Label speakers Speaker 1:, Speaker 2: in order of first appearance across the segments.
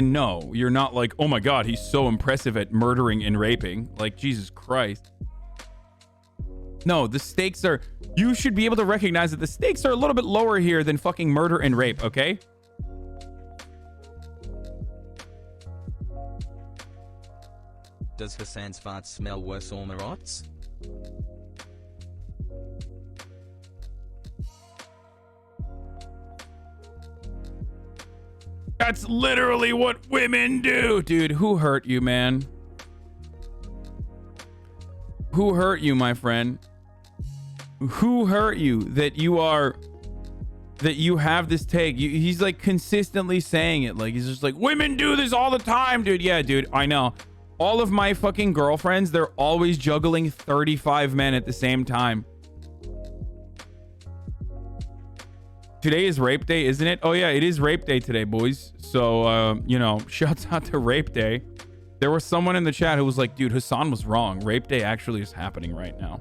Speaker 1: And no, you're not like, oh my God, he's so impressive at murdering and raping. Like, Jesus Christ. No, the stakes are, you should be able to recognize that the stakes are a little bit lower here than fucking murder and rape, okay?
Speaker 2: Does Hassan's fart smell worse or Marat's?
Speaker 1: That's literally what women do. Dude, who hurt you, man? Who hurt you, my friend? Who hurt you that you have this take? He's like consistently saying it. Like, he's just like, women do this all the time, dude. Yeah, dude, I know. All of my fucking girlfriends, they're always juggling 35 men at the same time. Today is rape day, isn't it? Oh yeah, it is rape day today, boys. So, you know, shouts out to rape day. There was someone in the chat who was like, dude, Hassan was wrong. Rape day actually is happening right now.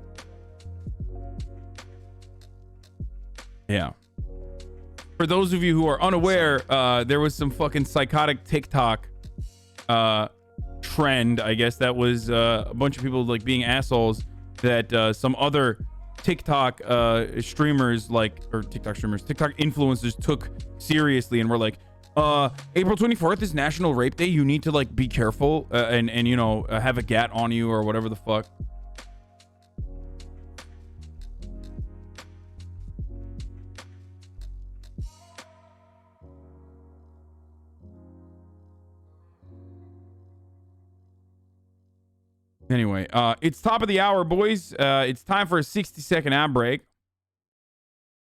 Speaker 1: Yeah. For those of you who are unaware, there was some fucking psychotic TikTok trend, I guess, that was a bunch of people like being assholes that some other TikTok streamers, like, or TikTok influencers took seriously and were like, April 24th is National Rape Day. You need to like be careful and you know, have a gat on you or whatever the fuck. Anyway, it's top of the hour, boys. It's time for a 60-second ad break.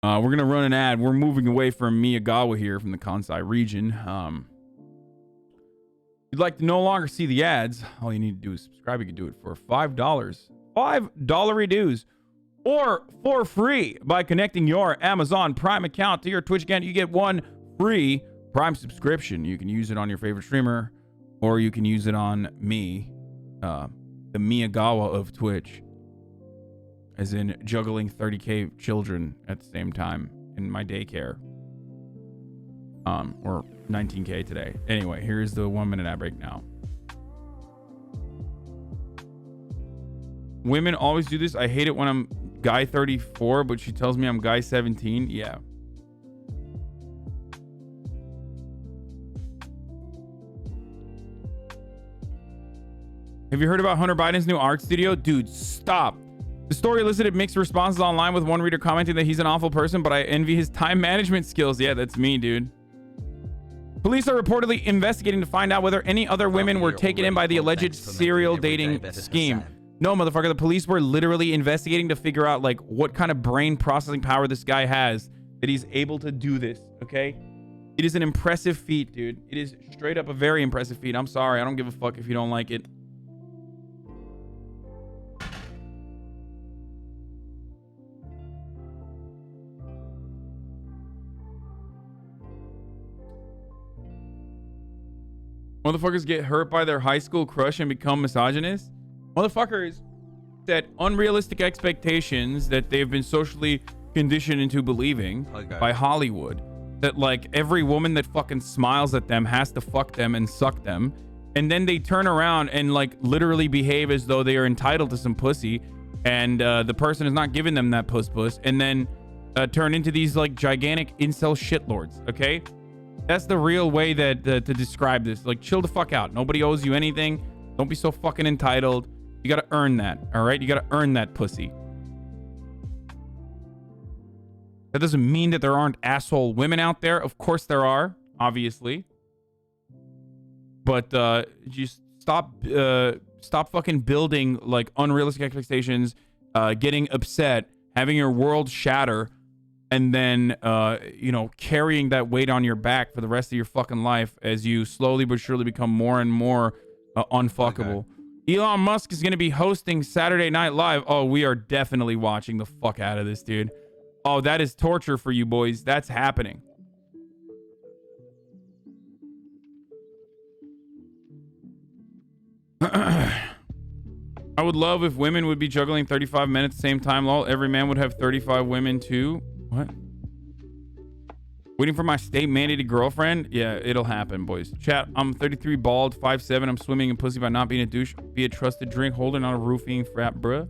Speaker 1: We're going to run an ad. We're moving away from Miyagawa here from the Kansai region. If you'd like to no longer see the ads, all you need to do is subscribe. You can do it for $5. $5 dues. Or for free by connecting your Amazon Prime account to your Twitch account. You get one free Prime subscription. You can use it on your favorite streamer, or you can use it on me, the Miyagawa of Twitch, as in juggling 30k children at the same time in my daycare, or 19k today. Anyway, here's the 1 minute ad break now. Women always do this. I hate it when I'm guy 34, but she tells me I'm guy 17. Yeah. Have you heard about Hunter Biden's new art studio? Dude, stop. The story elicited mixed responses online, with one reader commenting that he's an awful person, but I envy his time management skills. Yeah, that's me, dude. Police are reportedly investigating to find out whether any other women were taken in by the alleged serial dating scheme. No, motherfucker, the police were literally investigating to figure out like what kind of brain processing power this guy has that he's able to do this, okay? It is an impressive feat, dude. It is straight up a very impressive feat. I'm sorry, I don't give a fuck if you don't like it. Motherfuckers get hurt by their high school crush and become misogynist. Motherfuckers set unrealistic expectations that they've been socially conditioned into believing by Hollywood. That like every woman that fucking smiles at them has to fuck them and suck them. And then they turn around and like literally behave as though they are entitled to some pussy. And the person is not giving them that puss. And then turn into these like gigantic incel shitlords, okay? That's the real way that to describe this. Like, chill the fuck out. Nobody owes you anything. Don't be so fucking entitled. You gotta earn that, all right? You gotta earn that pussy. That doesn't mean that there aren't asshole women out there. Of course there are, obviously. But just stop fucking building like unrealistic expectations, getting upset, having your world shatter, and then, you know, carrying that weight on your back for the rest of your fucking life as you slowly but surely become more and more unfuckable. Okay. Elon Musk is going to be hosting Saturday Night Live. Oh, we are definitely watching the fuck out of this, dude. Oh, that is torture for you boys. That's happening. I would love if women would be juggling 35 men at the same time. Lol. Every man would have 35 women too. What? Waiting for my state mandated girlfriend. Yeah, it'll happen, boys. Chat, I'm 33, bald, 5'7". I'm swimming in pussy by not being a douche. Be a trusted drink holder, not a roofing frat, bruh.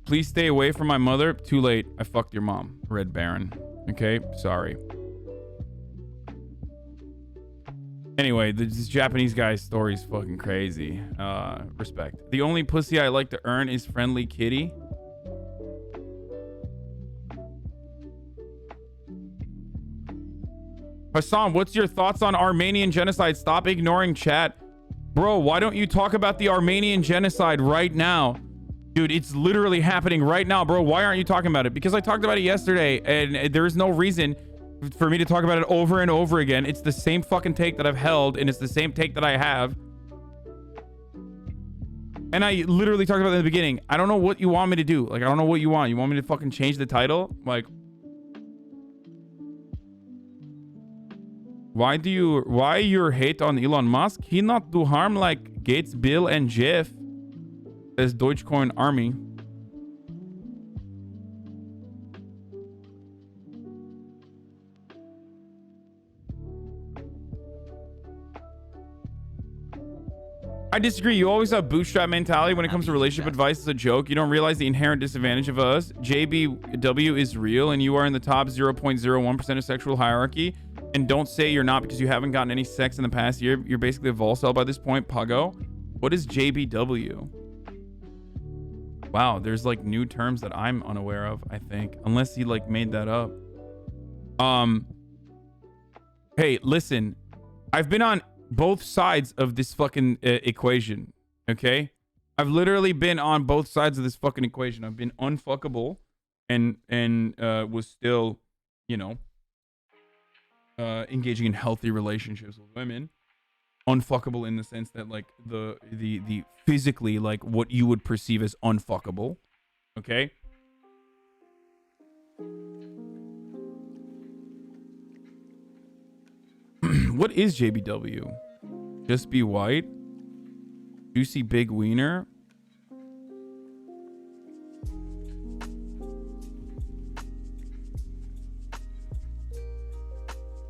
Speaker 1: Please stay away from my mother. Too late. I fucked your mom. Red Baron. Okay, sorry. Anyway, this Japanese guy's story is fucking crazy. Respect. The only pussy I like to earn is friendly kitty. Hassan, what's your thoughts on Armenian genocide? Stop ignoring chat. Bro, why don't you talk about the Armenian genocide right now? Dude, it's literally happening right now, bro. Why aren't you talking about it? Because I talked about it yesterday, and there's no reason for me to talk about it over and over again. It's the same fucking take that I've held, and it's the same take that I have. And I literally talked about it in the beginning. I don't know what you want me to do. Like, I don't know what you want. You want me to fucking change the title? Like... Why your hate on Elon Musk? He not do harm like Gates, Bill, and Jeff. Says Dogecoin Army. I disagree. You always have bootstrap mentality when it comes to relationship advice. It's a joke. You don't realize the inherent disadvantage of us. JBW is real, and you are in the top 0.01% of sexual hierarchy. And don't say you're not because you haven't gotten any sex in the past year. You're basically a volcel by this point, Puggo. What is JBW? Wow, there's like new terms that I'm unaware of, I think. Unless he like made that up. Hey, listen. I've been on both sides of this fucking equation, okay? I've literally been on both sides of this fucking equation. I've been unfuckable and was still, you know, engaging in healthy relationships with women. Unfuckable in the sense that like the physically like what you would perceive as unfuckable. Okay. What is JBW? Just be white? Juicy big wiener?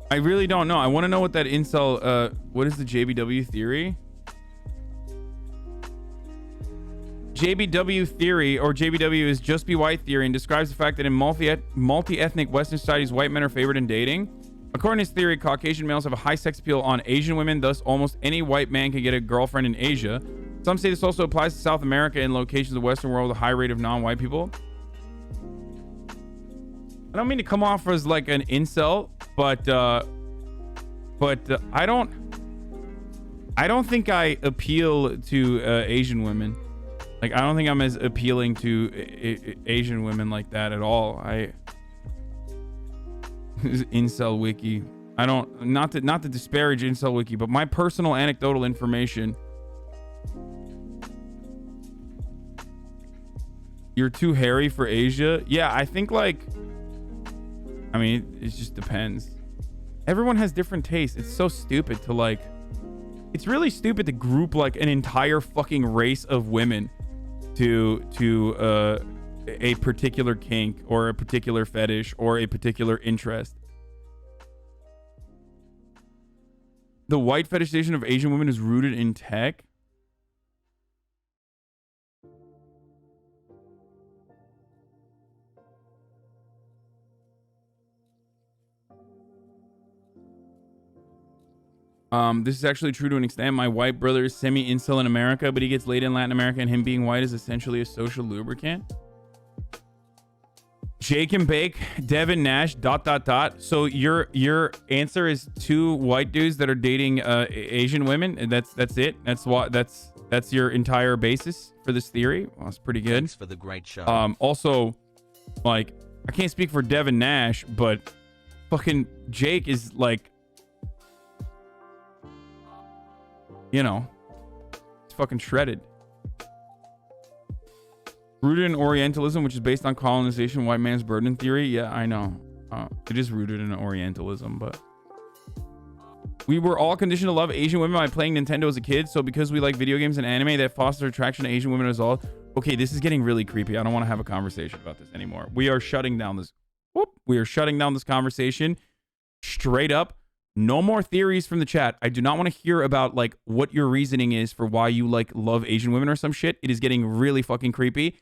Speaker 1: I really don't know. I want to know what that incel, what is the JBW theory? JBW theory, or JBW, is just be white theory and describes the fact that in multi-ethnic Western societies, white men are favored in dating. According to his theory, Caucasian males have a high sex appeal on Asian women, thus almost any white man can get a girlfriend in Asia. Some say this also applies to South America and locations of the Western world with a high rate of non-white people. I don't mean to come off as like an incel, but I don't think I appeal to Asian women. Like, I don't think I'm as appealing to Asian women like that at all. Incel wiki. I don't, not to disparage incel wiki, but my personal anecdotal information. You're too hairy for Asia. Yeah, I think like, I mean, it just depends. Everyone has different tastes. It's so stupid to like, it's really stupid to group like an entire fucking race of women to a particular kink or a particular fetish or a particular interest. The white fetishization of Asian women is rooted in tech. This is actually true to an extent. My white brother is semi-incel in America, but he gets laid in Latin America, and him being white is essentially a social lubricant. Jake and Bake, Devin Nash, ... So your answer is two white dudes that are dating Asian women, and that's it. That's your entire basis for this theory. Well, that's pretty good.
Speaker 2: Thanks for the great show.
Speaker 1: Also, like, I can't speak for Devin Nash, but fucking Jake is like, you know, it's fucking shredded. Rooted in Orientalism, which is based on colonization, white man's burden theory. Yeah, I know. It is rooted in Orientalism, but we were all conditioned to love Asian women by playing Nintendo as a kid. So because we like video games and anime that foster attraction to Asian women as well, Okay, this is getting really creepy. I don't want to have a conversation about this anymore. We are shutting down this. Whoop. We are shutting down this conversation straight up. No more theories from the chat. I do not want to hear about like what your reasoning is for why you like love Asian women or some shit. It is getting really fucking creepy.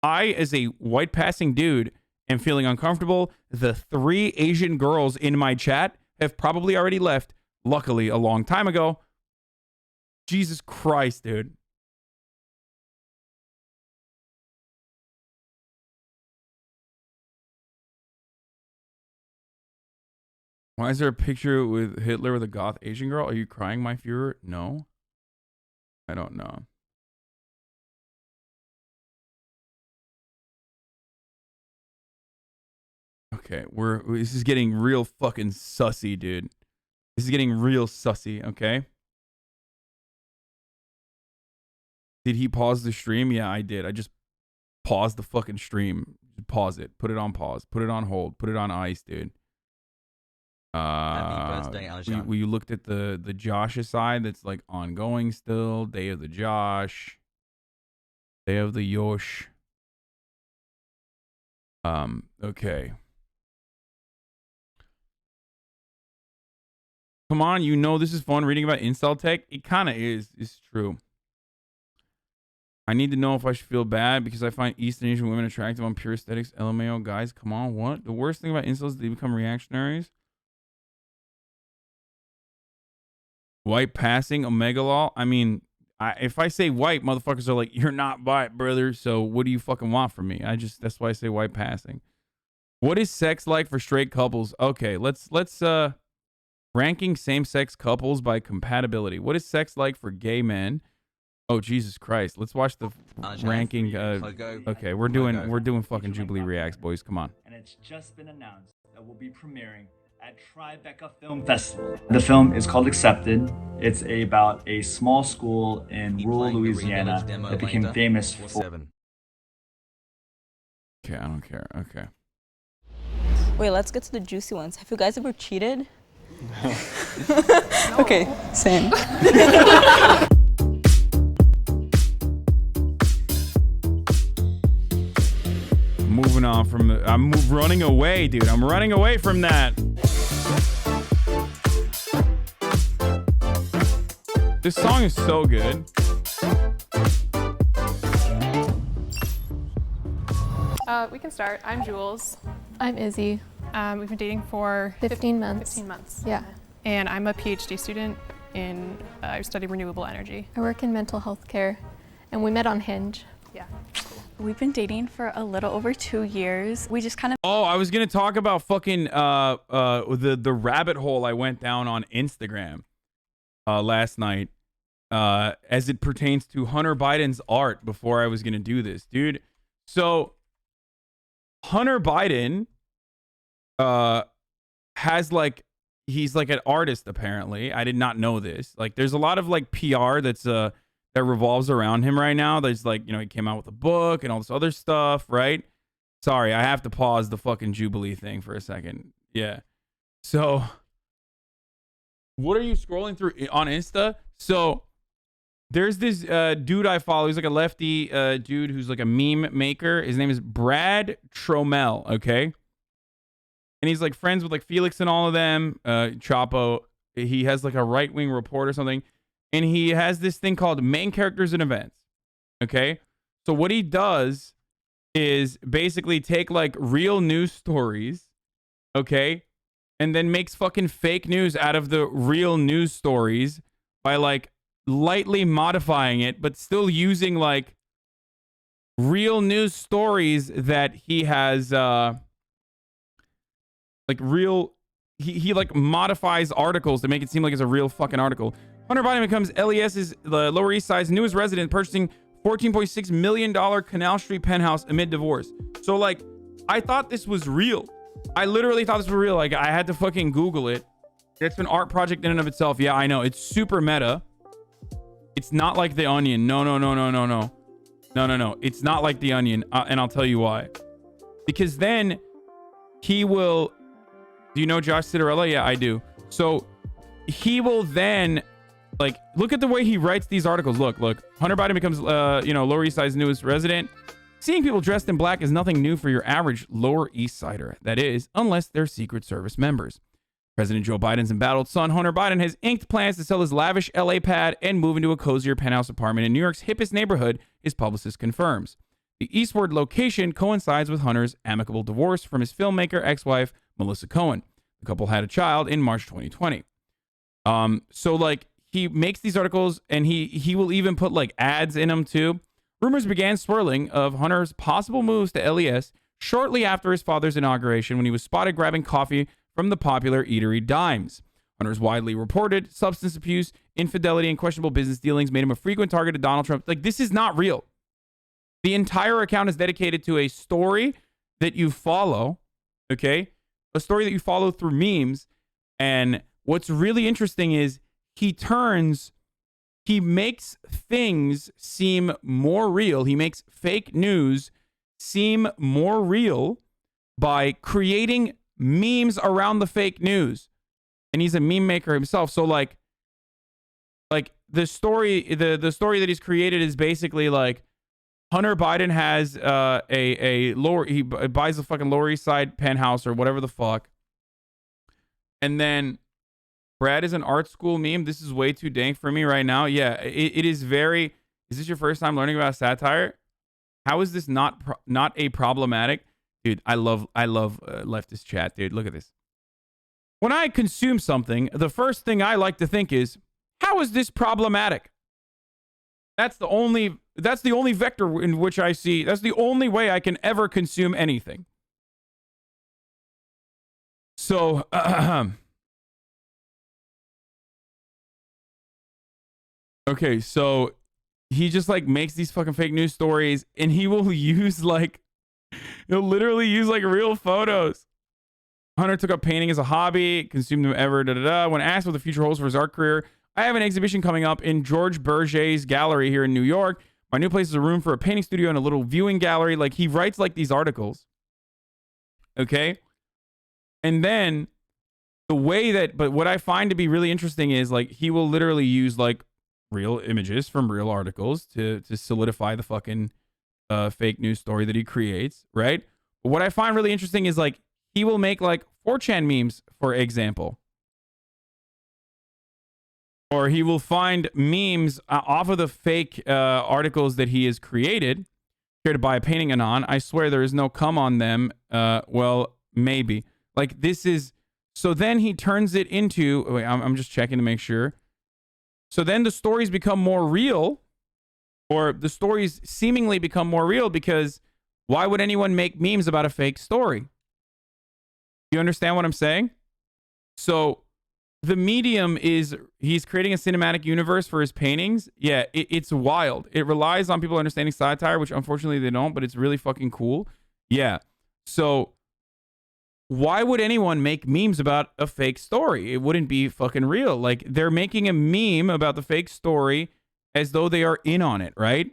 Speaker 1: I, as a white passing dude, am feeling uncomfortable. The 3 Asian girls in my chat have probably already left, luckily, a long time ago. Jesus Christ, dude. Why is there a picture with Hitler with a goth Asian girl? Are you crying, my Fuhrer? No. I don't know. Okay, this is getting real fucking sussy, dude. This is getting real sussy, okay? Did he pause the stream? Yeah, I did. I just paused the fucking stream. Pause it. Put it on pause. Put it on hold. Put it on ice, dude.
Speaker 2: Happy birthday, Aljan.
Speaker 1: We looked at the Josh side that's like ongoing still. Day of the Josh. Day of the Yosh. Okay. Come on, you know this is fun reading about incel tech. It kind of is. It's true. I need to know if I should feel bad because I find Eastern Asian women attractive on pure aesthetics. LMAO, guys, come on, what? The worst thing about incels is they become reactionaries. White passing, Omega Law. I mean, if I say white, motherfuckers are like, you're not white, brother. So what do you fucking want from me? That's why I say white passing. What is sex like for straight couples? Okay, let's ranking same-sex couples by compatibility. What is sex like for gay men? Oh, Jesus Christ. Let's watch the ranking. Okay, we're doing fucking Jubilee Reacts, boys. Come on.
Speaker 3: And it's just been announced that we'll be premiering at Tribeca Film Festival. The film is called Accepted. It's about a small school in rural Louisiana that became famous for...
Speaker 1: Okay, I don't care. Okay.
Speaker 4: Wait, let's get to the juicy ones. Have you guys ever cheated? Okay, same.
Speaker 1: Moving on from I'm running away, dude. I'm running away from that. This song is so good.
Speaker 5: We can start. I'm Jules.
Speaker 6: I'm Izzy.
Speaker 5: We've been dating for
Speaker 6: 15 months.
Speaker 5: 15 months.
Speaker 6: Yeah.
Speaker 5: And I'm a PhD student in, I study renewable energy.
Speaker 6: I work in mental health care, and we met on Hinge.
Speaker 5: Yeah.
Speaker 7: We've been dating for a little over 2 years. We just kind of...
Speaker 1: Oh, I was going to talk about fucking the rabbit hole I went down on Instagram last night as it pertains to Hunter Biden's art before I was going to do this, dude. So Hunter Biden has like, he's like an artist apparently. I did not know this. Like there's a lot of like PR that's that revolves around him right now. There's like, you know, he came out with a book and all this other stuff, right? Sorry, I have to pause the fucking Jubilee thing for a second. Yeah. So what are you scrolling through on Insta? So there's this dude I follow. He's like a lefty dude who's like a meme maker. His name is Brad Tromel, okay? And he's like friends with like Felix and all of them. Chapo. He has like a right-wing report or something. And he has this thing called Main Characters and Events. Okay? So what he does is basically take like real news stories, okay? And then makes fucking fake news out of the real news stories by like lightly modifying it, but still using like real news stories that he has like real he like modifies articles to make it seem like it's a real fucking article. Hunter Biden becomes LES's the Lower East Side's newest resident, purchasing $14.6 million Canal Street penthouse amid divorce. So like I thought this was real. I literally thought this was real. Like I had to fucking Google it. It's an art project in and of itself. Yeah, I know. It's super meta. It's not like The Onion. No. It's not like The Onion. And I'll tell you why. Because then he will... Do you know Josh Citarella? Yeah, I do. So he will then Like, look at the way he writes these articles. Look. Hunter Biden becomes, Lower East Side's newest resident. Seeing people dressed in black is nothing new for your average Lower East Sider. That is, unless they're Secret Service members. President Joe Biden's embattled son, Hunter Biden, has inked plans to sell his lavish LA pad and move into a cozier penthouse apartment in New York's hippest neighborhood, his publicist confirms. The eastward location coincides with Hunter's amicable divorce from his filmmaker ex-wife, Melissa Cohen. The couple had a child in March 2020. So, like, he makes these articles, and he will even put, like, ads in them, too. Rumors began swirling of Hunter's possible moves to LES shortly after his father's inauguration when he was spotted grabbing coffee from the popular eatery Dimes. Hunter's widely reported substance abuse, infidelity, and questionable business dealings made him a frequent target of Donald Trump. Like, this is not real. The entire account is dedicated to a story that you follow, okay? A story that you follow through memes. And what's really interesting is he makes things seem more real. He makes fake news seem more real by creating memes around the fake news. And he's a meme maker himself. So like the story that he's created is basically like Hunter Biden has he buys a fucking Lower East Side penthouse or whatever the fuck. And then Brad is an art school meme. This is way too dank for me right now. Yeah, it is very. Is this your first time learning about satire? How is this not a problematic? Dude, I love leftist chat, dude. Look at this. When I consume something, the first thing I like to think is, how is this problematic? That's the only vector in which I see. That's the only way I can ever consume anything. So, okay, so he just like makes these fucking fake news stories, and he will use he'll literally use like real photos. Hunter took up painting as a hobby, consumed them ever, When asked what the future holds for his art career, I have an exhibition coming up in George Berger's gallery here in New York. My new place is a room for a painting studio and a little viewing gallery. Like, he writes like these articles. Okay? And then but what I find to be really interesting is like he will literally use like real images from real articles to solidify the fucking fake news story that he creates, right? But what I find really interesting is like he will make like 4chan memes, for example. Or he will find memes off of the fake articles that he has created. Here to buy a painting anon. I swear there is no cum on them. Well, maybe. Like, this is... So then he turns it into... Wait, I'm just checking to make sure. So then the stories become more real. Or the stories seemingly become more real because why would anyone make memes about a fake story? You understand what I'm saying? So the medium is he's creating a cinematic universe for his paintings. Yeah, it's wild. It relies on people understanding satire, which unfortunately they don't, but it's really fucking cool. Yeah. So why would anyone make memes about a fake story? It wouldn't be fucking real. Like, they're making a meme about the fake story as though they are in on it, right?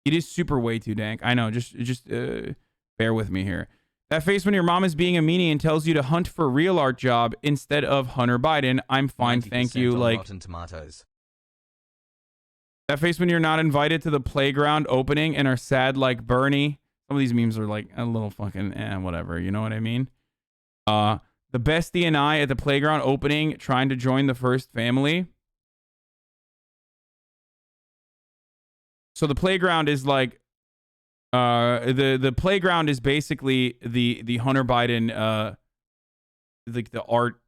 Speaker 1: It is super way too dank. I know. Just bear with me here. That face when your mom is being a meanie and tells you to hunt for real art job instead of Hunter Biden. I'm fine, thank you. Like,
Speaker 2: Rotten Tomatoes.
Speaker 1: That face when you're not invited to the playground opening and are sad like Bernie. Some of these memes are like a little fucking whatever. You know what I mean? The bestie and I at the playground opening trying to join the first family. So the playground is like the playground is basically the Hunter Biden like the art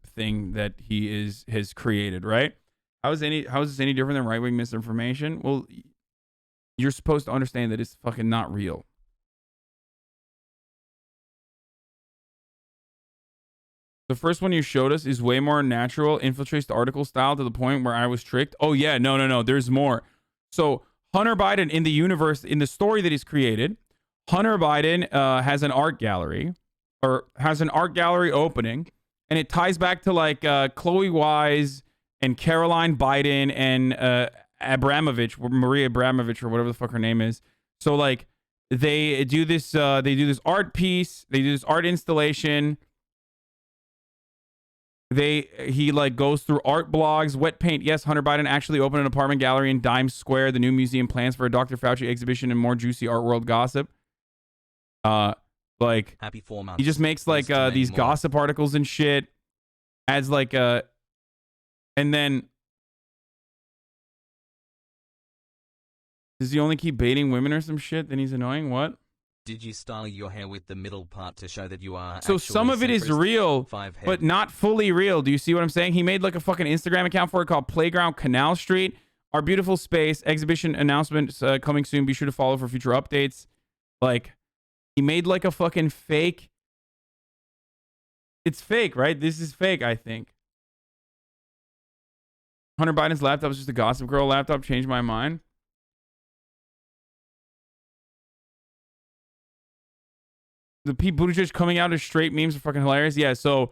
Speaker 1: thing that he has created, right? How is this any different than right-wing misinformation? Well, you're supposed to understand that it's fucking not real. The first one you showed us is way more natural, infiltrates the article style to the point where I was tricked. Oh yeah, no, there's more. So Hunter Biden in the universe, in the story that he's created, Hunter Biden has an art gallery opening, and it ties back to like Chloe Wise and Caroline Biden and Maria Abramovich, or whatever the fuck her name is. So like they do this art piece, they do this art installation. He like goes through art blogs, wet paint. Yes, Hunter Biden actually opened an apartment gallery in Dime Square. The new museum plans for a Dr. Fauci exhibition and more juicy art world gossip. Like
Speaker 2: Happy 4 months.
Speaker 1: he just makes like these gossip articles and shit. Adds like and then does he only keep baiting women or some shit? Then he's annoying. What?
Speaker 2: Did you style your hair with the middle part to show that you are
Speaker 1: So some of it is real, but not fully real. Do you see what I'm saying? He made like a fucking Instagram account for it called Playground Canal Street. Our beautiful space exhibition announcements coming soon. Be sure to follow for future updates. Like, he made like a fucking fake. It's fake, right? This is fake, I think. Hunter Biden's laptop is just a Gossip Girl laptop. Changed my mind. The Pete Buttigieg coming out as straight memes are fucking hilarious. Yeah, so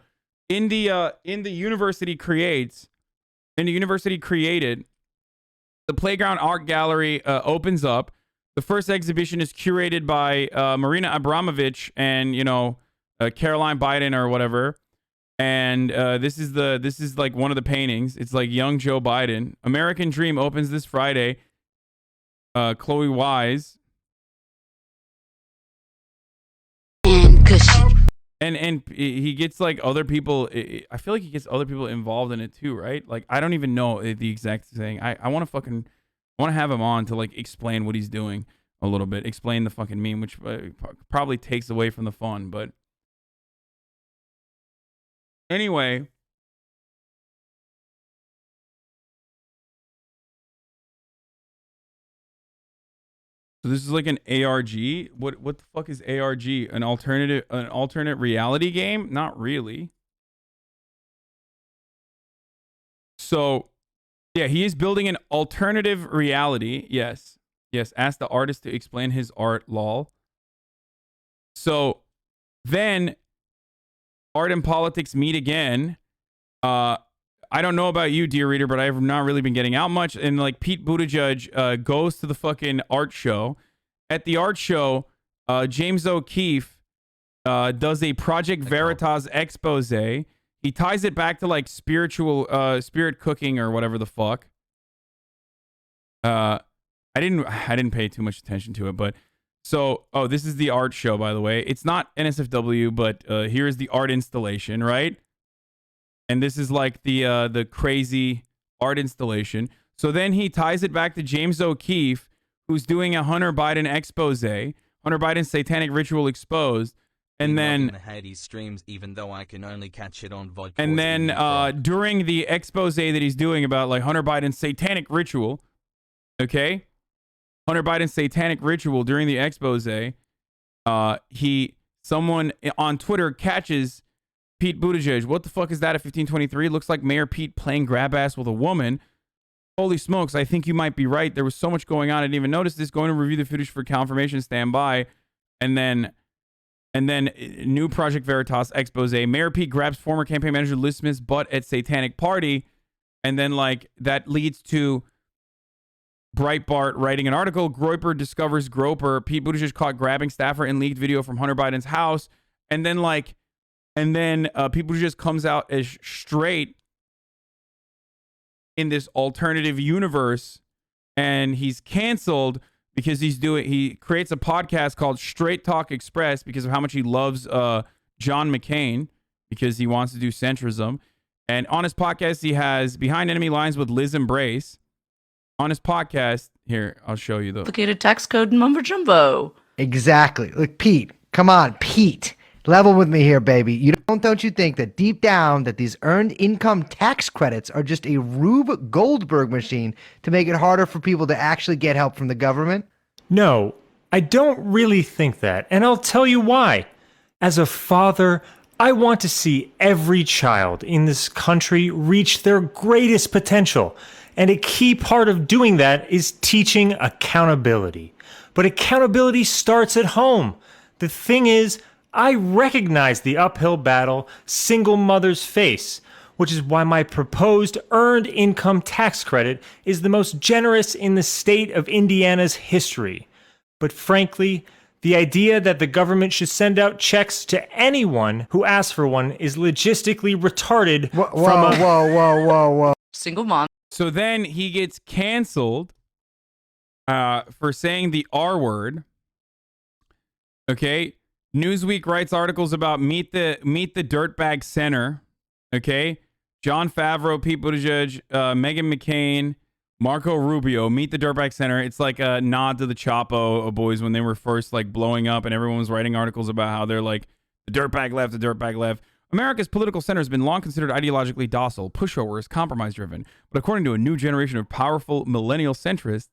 Speaker 1: in the university created the Playground Art Gallery opens up. The first exhibition is curated by Marina Abramovich and Caroline Biden or whatever. And this is like one of the paintings. It's like young Joe Biden. American Dream opens this Friday. Chloe Wise. And he gets like other people. I feel like he gets other people involved in it too, right? Like I don't even know the exact thing. I want to have him on to like explain what he's doing a little bit, explain the fucking meme, which probably takes away from the fun. But anyway. So this is like an ARG. What the fuck is ARG? An alternate reality game? Not really. So, yeah, he is building an alternative reality. Yes. Yes, ask the artist to explain his art, lol. So, then art and politics meet again. I don't know about you, dear reader, but I have not really been getting out much. And like Pete Buttigieg goes to the fucking art show. At the art show, James O'Keefe does a Project Veritas expose. He ties it back to like spirit cooking or whatever the fuck. I didn't pay too much attention to it, but so this is the art show, by the way. It's not NSFW, but here is the art installation, right? And this is like the crazy art installation. So then he ties it back to James O'Keefe, who's doing a Hunter Biden expose, Hunter Biden's satanic ritual exposed, and then
Speaker 2: the Hades streams, even though I can only catch it on VOD.
Speaker 1: And then during the expose that he's doing about like Hunter Biden's satanic ritual, okay, Hunter Biden's satanic ritual during the expose, someone on Twitter catches Pete Buttigieg. What the fuck is that at 1523? Looks like Mayor Pete playing grab ass with a woman. Holy smokes, I think you might be right. There was so much going on. I didn't even notice this. Going to review the footage for confirmation. Stand by. And then new Project Veritas expose. Mayor Pete grabs former campaign manager Liz Smith's butt at satanic party. And then like that leads to Breitbart writing an article. Groyper discovers Groper. Pete Buttigieg caught grabbing staffer in leaked video from Hunter Biden's house. And then people just comes out as straight in this alternative universe, and he's canceled because he creates a podcast called Straight Talk Express because of how much he loves John McCain, because he wants to do centrism. And on his podcast, he has Behind Enemy Lines with Liz Embrace. On his podcast, here, I'll show you the
Speaker 8: complicated tax code and mumbo jumbo.
Speaker 9: Exactly. Look, Pete, come on, Pete. Level with me here, baby. Don't you think that deep down that these earned income tax credits are just a Rube Goldberg machine to make it harder for people to actually get help from the government?
Speaker 10: No, I don't really think that, and I'll tell you why. As a father, I want to see every child in this country reach their greatest potential, and a key part of doing that is teaching accountability. But accountability starts at home. The thing is, I recognize the uphill battle single mothers face, which is why my proposed earned income tax credit is the most generous in the state of Indiana's history. But frankly, The idea that the government should send out checks to anyone who asks for one is logistically retarded.
Speaker 9: Whoa.
Speaker 8: Single mom.
Speaker 1: So then he gets canceled for saying the R word. Okay. Newsweek writes articles about Meet the Dirtbag Center. Okay. John Favreau, Pete Buttigieg, Meghan McCain, Marco Rubio, Meet the Dirtbag Center. It's like a nod to the Chapo boys when they were first like blowing up and everyone was writing articles about how they're like the dirtbag left. America's political center has been long considered ideologically docile, pushovers, compromise driven. But according to a new generation of powerful millennial centrists,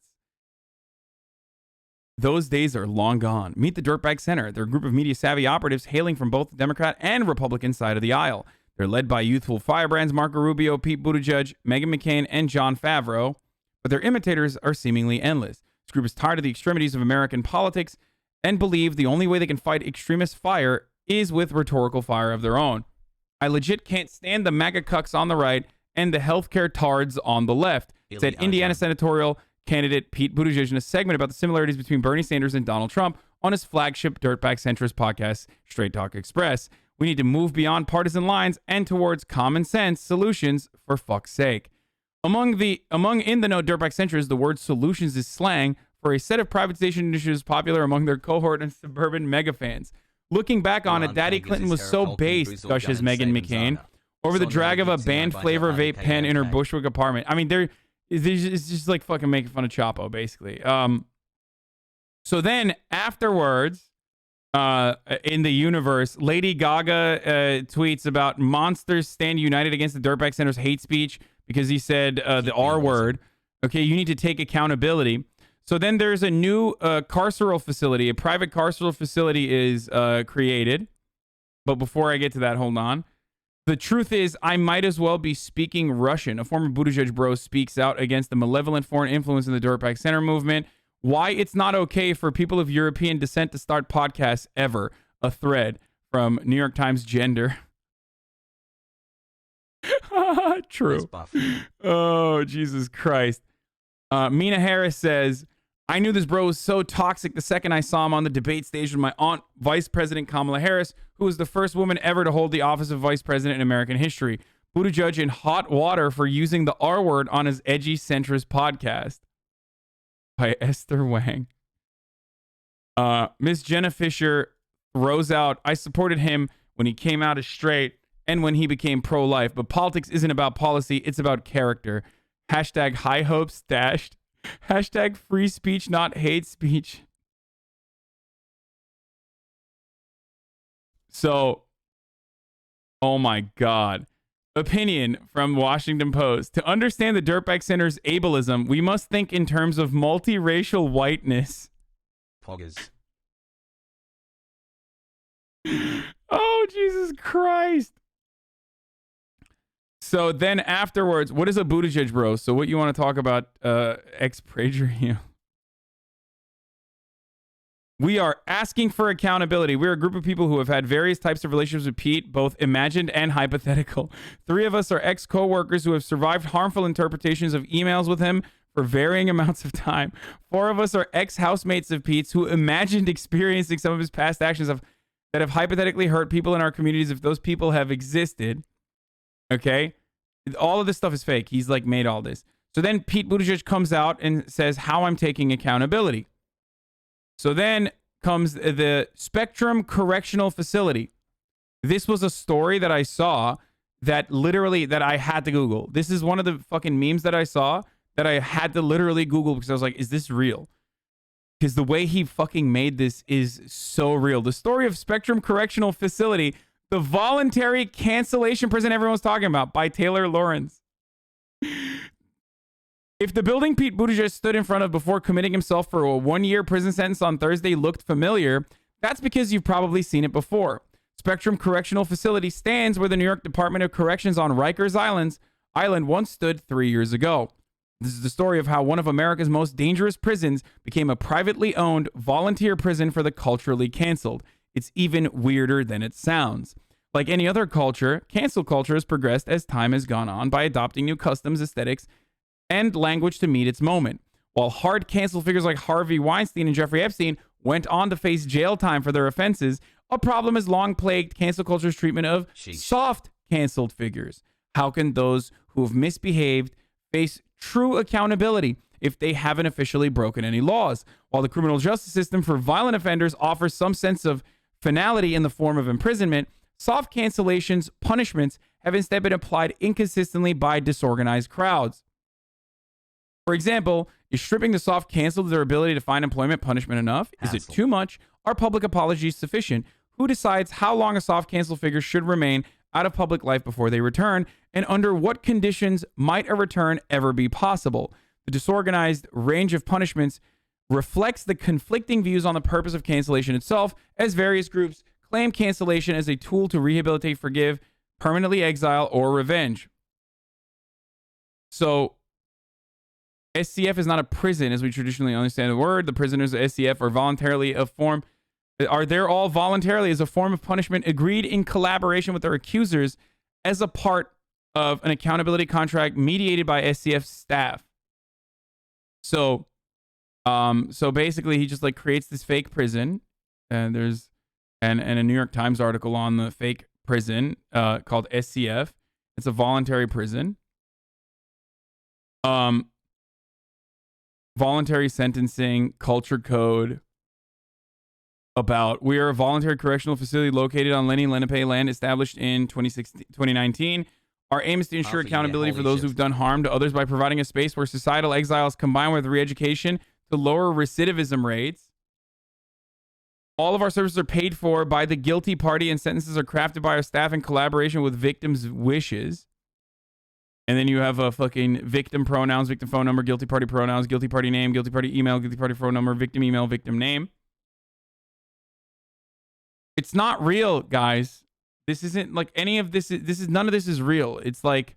Speaker 1: those days are long gone. Meet the Dirtbag Center. They're a group of media-savvy operatives hailing from both the Democrat and Republican side of the aisle. They're led by youthful firebrands Marco Rubio, Pete Buttigieg, Meghan McCain, and John Favreau, but their imitators are seemingly endless. This group is tired of the extremities of American politics and believe the only way they can fight extremist fire is with rhetorical fire of their own. I legit can't stand the MAGA cucks on the right and the healthcare tards on the left, said Indiana senatorial candidate Pete Buttigieg in a segment about the similarities between Bernie Sanders and Donald Trump on his flagship Dirtbag Centrist podcast, Straight Talk Express. We need to move beyond partisan lines and towards common sense solutions, for fuck's sake. Among in the know Dirtbag Centrists, the word solutions is slang for a set of privatization initiatives popular among their cohort and suburban mega fans. Looking back on it, Daddy Clinton was so based, gushes Meghan McCain, over the drag of a banned flavor vape pen in her Bushwick apartment. I mean, it's just like fucking making fun of Chapo, basically. So then afterwards, in the universe, Lady Gaga tweets about monsters stand united against the Dirtbag Center's hate speech because he said the R word. Okay, you need to take accountability. So then there's a new carceral facility. A private carceral facility is created. But before I get to that, hold on. The truth is, I might as well be speaking Russian. A former Buttigieg bro speaks out against the malevolent foreign influence in the Dirtbag Center movement. Why it's not okay for people of European descent to start podcasts ever. A thread from New York Times Gender. True. Oh, Jesus Christ. Mina Harris says, I knew this bro was so toxic the second I saw him on the debate stage with my aunt, Vice President Kamala Harris, who was the first woman ever to hold the office of Vice President in American history. Buttigieg in hot water for using the R word on his edgy centrist podcast. By Esther Wang. Miss Jenna Fisher throws out, I supported him when he came out as straight and when he became pro-life, but politics isn't about policy, it's about character. Hashtag high hopes dashed. Hashtag free speech, not hate speech. So, oh my God. Opinion from Washington Post. To understand the Dirtbag Center's ableism, we must think in terms of multiracial whiteness.
Speaker 2: Poggers.
Speaker 1: Oh, Jesus Christ. So then afterwards, what is a Buttigieg bro? So what you want to talk about, ex-Prager? We are asking for accountability. We're a group of people who have had various types of relationships with Pete, both imagined and hypothetical. 3 of us are ex-co-workers who have survived harmful interpretations of emails with him for varying amounts of time. 4 of us are ex-housemates of Pete's who imagined experiencing some of his past actions that have hypothetically hurt people in our communities if those people have existed. Okay? All of this stuff is fake. He's like made all this. So then Pete Buttigieg comes out and says how I'm taking accountability. So then comes the Spectrum Correctional Facility. This was a story that I saw that I had to Google. This is one of the fucking memes that I saw that I had to literally Google because I was like, is this real? Because the way he fucking made this is so real. The story of Spectrum Correctional Facility, the voluntary cancellation prison everyone's talking about, by Taylor Lawrence. If the building Pete Buttigieg stood in front of before committing himself for a 1-year prison sentence on Thursday looked familiar, that's because you've probably seen it before. Spectrum Correctional Facility stands where the New York Department of Corrections on Rikers Island once stood 3 years ago. This is the story of how one of America's most dangerous prisons became a privately owned volunteer prison for the culturally canceled. It's even weirder than it sounds. Like any other culture, cancel culture has progressed as time has gone on by adopting new customs, aesthetics, and language to meet its moment. While hard cancel figures like Harvey Weinstein and Jeffrey Epstein went on to face jail time for their offenses, a problem has long plagued cancel culture's treatment of soft canceled figures. How can those who have misbehaved face true accountability if they haven't officially broken any laws? While the criminal justice system for violent offenders offers some sense of finality in the form of imprisonment, soft cancellations, punishments, have instead been applied inconsistently by disorganized crowds. For example, is stripping the soft cancel their ability to find employment punishment enough? Is it too much? Are public apologies sufficient? Who decides how long a soft cancel figure should remain out of public life before they return? And under what conditions might a return ever be possible? The disorganized range of punishments reflects the conflicting views on the purpose of cancellation itself, as various groups claim cancellation as a tool to rehabilitate, forgive, permanently exile, or revenge. So, SCF is not a prison as we traditionally understand the word. The prisoners of SCF are there all voluntarily as a form of punishment agreed in collaboration with their accusers as a part of an accountability contract mediated by SCF staff. So basically he just like creates this fake prison, and there's and a New York Times article on the fake prison called SCF. It's a voluntary prison. Voluntary sentencing, culture code about we are a voluntary correctional facility located on Lenni Lenape land established in 2019. Our aim is to ensure accountability for those who've done harm to others by providing a space where societal exiles combined with re-education to lower recidivism rates. All of our services are paid for by the guilty party, and sentences are crafted by our staff in collaboration with victims' wishes. And then you have a fucking victim pronouns, victim phone number, guilty party pronouns, guilty party name, guilty party email, guilty party phone number, victim email, victim name. It's not real, guys. This isn't like any of this. None of this is real. It's like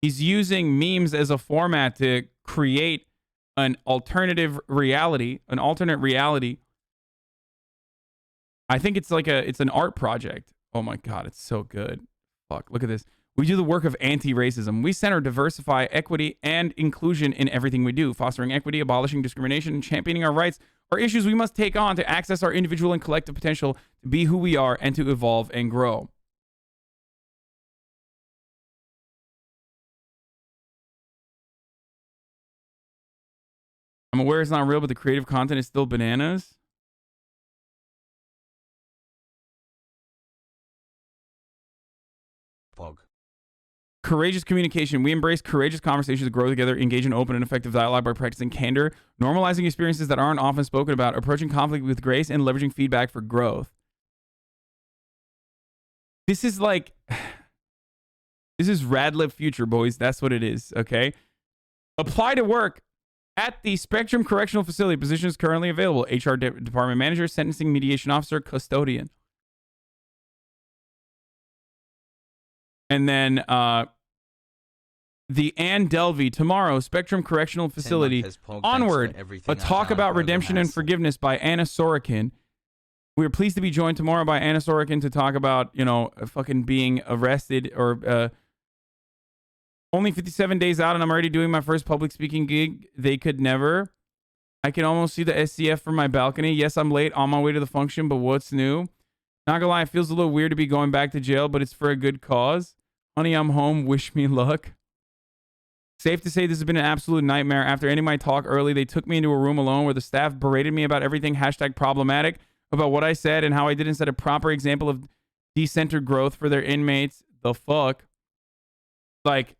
Speaker 1: he's using memes as a format to create an alternative reality, an alternate reality. I think it's like it's an art project. Oh my God, it's so good. Fuck, look at this. We do the work of anti-racism. We center, diversify, equity, and inclusion in everything we do. Fostering equity, abolishing discrimination, and championing our rights are issues we must take on to access our individual and collective potential to be who we are and to evolve and grow. I'm aware it's not real, but the creative content is still bananas.
Speaker 2: Pog.
Speaker 1: Courageous communication. We embrace courageous conversations to grow together, engage in open and effective dialogue by practicing candor, normalizing experiences that aren't often spoken about, approaching conflict with grace, and leveraging feedback for growth. This is like, this is Radlib Future, boys. That's what it is, okay? Apply to work at the Spectrum Correctional Facility. Positions currently available. HR Department Manager, Sentencing Mediation Officer, Custodian. And then the Ann Delvey, tomorrow, Spectrum Correctional Facility, Onward, a talk about redemption and forgiveness by Anna Sorokin. We are pleased to be joined tomorrow by Anna Sorokin to talk about, you know, fucking being arrested or only 57 days out and I'm already doing my first public speaking gig. They could never. I can almost see the SCF from my balcony. Yes, I'm late on my way to the function, but what's new? Not gonna lie, it feels a little weird to be going back to jail, but it's for a good cause. Honey, I'm home. Wish me luck. Safe to say this has been an absolute nightmare. After ending my talk early, they took me into a room alone where the staff berated me about everything #problematic, about what I said and how I didn't set a proper example of decentered growth for their inmates. The fuck? Like,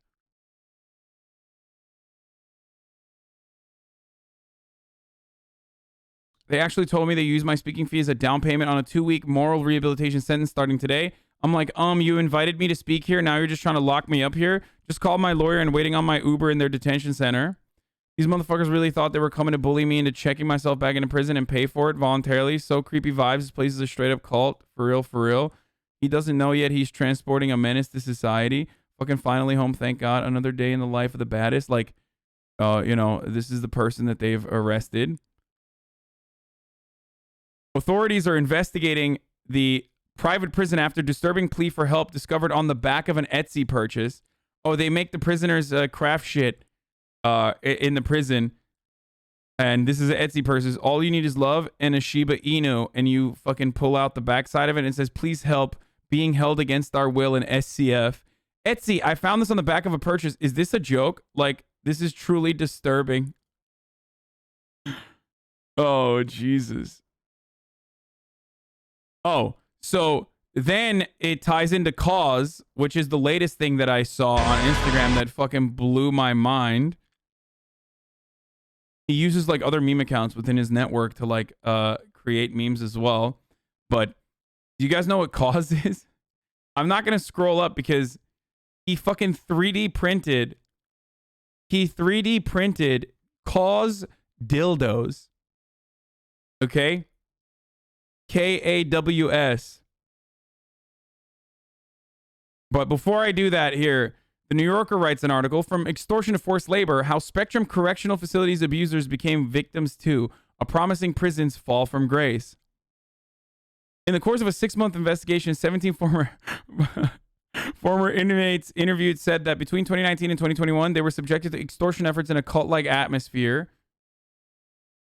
Speaker 1: they actually told me they used my speaking fee as a down payment on a 2-week moral rehabilitation sentence starting today. I'm like, you invited me to speak here. Now you're just trying to lock me up here. Just called my lawyer and waiting on my Uber in their detention center. These motherfuckers really thought they were coming to bully me into checking myself back into prison and pay for it voluntarily. So creepy vibes. This place is a straight up cult. For real, for real. He doesn't know yet he's transporting a menace to society. Fucking finally home. Thank God. Another day in the life of the baddest. Like, you know, this is the person that they've arrested. Authorities are investigating the private prison after disturbing plea for help discovered on the back of an Etsy purchase. Oh, they make the prisoners craft shit in the prison. And this is an Etsy purse. All you need is love and a Shiba Inu. And you fucking pull out the backside of it and it says, please help being held against our will in SCF. Etsy, I found this on the back of a purchase. Is this a joke? Like, this is truly disturbing. Oh, Jesus. Oh, so then it ties into Cause, which is the latest thing that I saw on Instagram that fucking blew my mind. He uses like other meme accounts within his network to like create memes as well. But do you guys know what Cause is? I'm not going to scroll up because he fucking 3D printed. He 3D printed Cause dildos. Okay? KAWS. But before I do that here, the New Yorker writes an article from extortion to forced labor, how Spectrum Correctional Facilities abusers became victims too. A promising prison's fall from grace. In the course of a 6-month investigation, 17 former inmates interviewed said that between 2019 and 2021, they were subjected to extortion efforts in a cult-like atmosphere.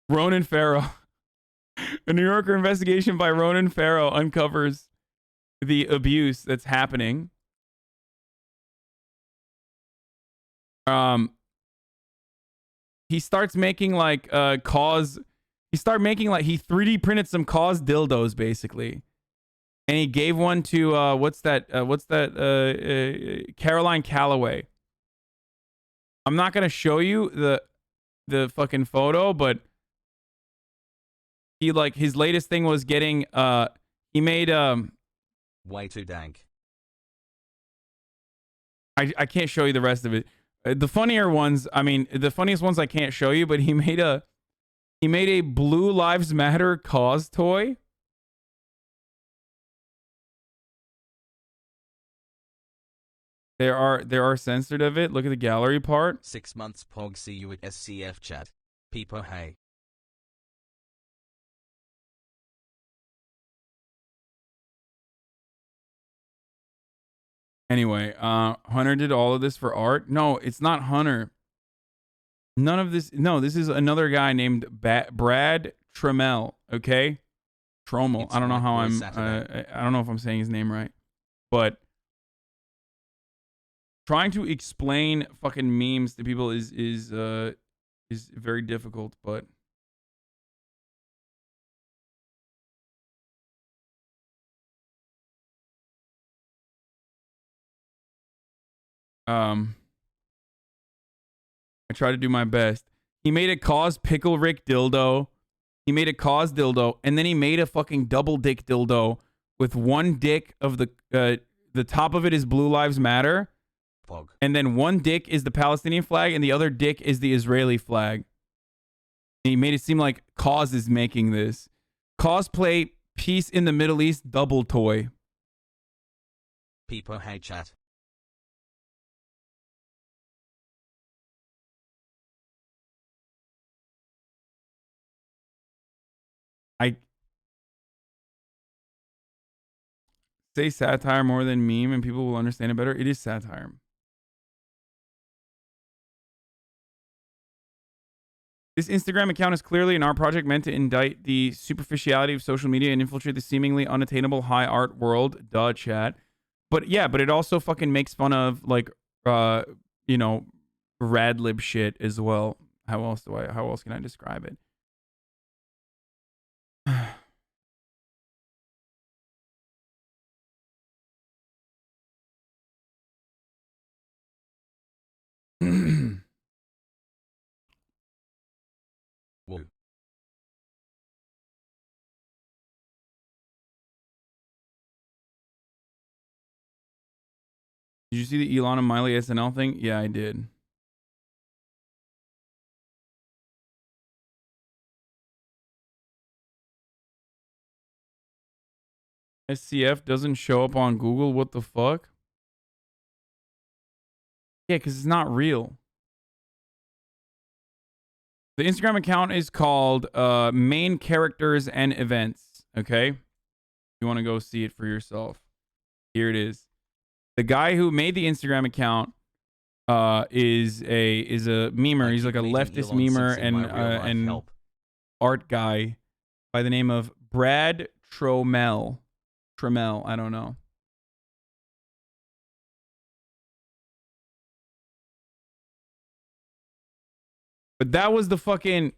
Speaker 1: Ronan Farrow. A New Yorker investigation by Ronan Farrow uncovers the abuse that's happening. He starts making like Cause. He started making like he 3D printed some Cause dildos basically, and he gave one to what's that Caroline Calloway. I'm not gonna show you the fucking photo, but he like his latest thing was getting he made
Speaker 2: way too dank.
Speaker 1: I can't show you the rest of it. The funnier ones, I mean, the funniest ones I can't show you, but he made a Blue Lives Matter Cause toy. There are censored of it. Look at the gallery part.
Speaker 2: 6 months pog, see you at SCF chat. Peepo hey.
Speaker 1: Anyway, Hunter did all of this for art. No, it's not Hunter. None of this. No, this is another guy named Brad Trammell. Okay, Trommel. I don't know how I'm. I don't know if I'm saying his name right, but trying to explain fucking memes to people is very difficult. But I try to do my best. He made a Cause Pickle Rick dildo. He made a Cause dildo, and then he made a fucking double dick dildo with one dick of the top of it is Blue Lives Matter,
Speaker 2: Pog.
Speaker 1: And then one dick is the Palestinian flag, and the other dick is the Israeli flag. And he made it seem like Cause is making this cosplay peace in the Middle East double toy.
Speaker 2: Peepo hey chat.
Speaker 1: I say satire more than meme and people will understand it better. It is satire. This Instagram account is clearly an art project meant to indict the superficiality of social media and infiltrate the seemingly unattainable high art world. Duh, chat. But yeah, but it also fucking makes fun of like, you know, rad lib shit as well. How else can I describe it?
Speaker 2: Woo.
Speaker 1: Did you see the Elon and Miley SNL thing? Yeah, I did. SCF doesn't show up on Google. What the fuck? Yeah, because it's not real. The Instagram account is called Main Characters and Events. Okay? You want to go see it for yourself. Here it is. The guy who made the Instagram account is a memer. He's like a leftist memer and art guy by the name of Brad Tromel. I don't know. But that was the fucking...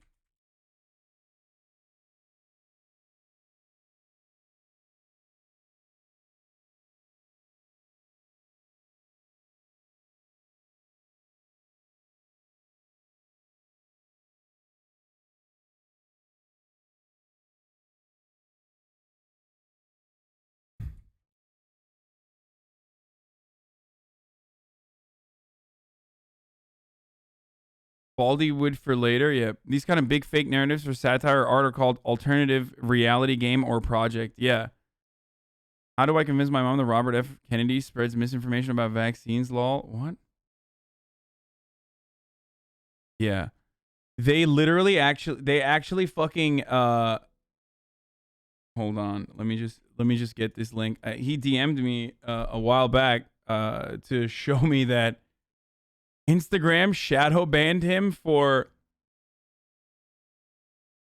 Speaker 1: Baldy wood for later. Yeah. These kind of big fake narratives for satire or art are called alternative reality game or project. Yeah. How do I convince my mom that Robert F. Kennedy spreads misinformation about vaccines? Lol. What? Yeah. They literally actually fucking hold on. Let me just get this link. He DM'd me a while back to show me that Instagram shadow banned him for...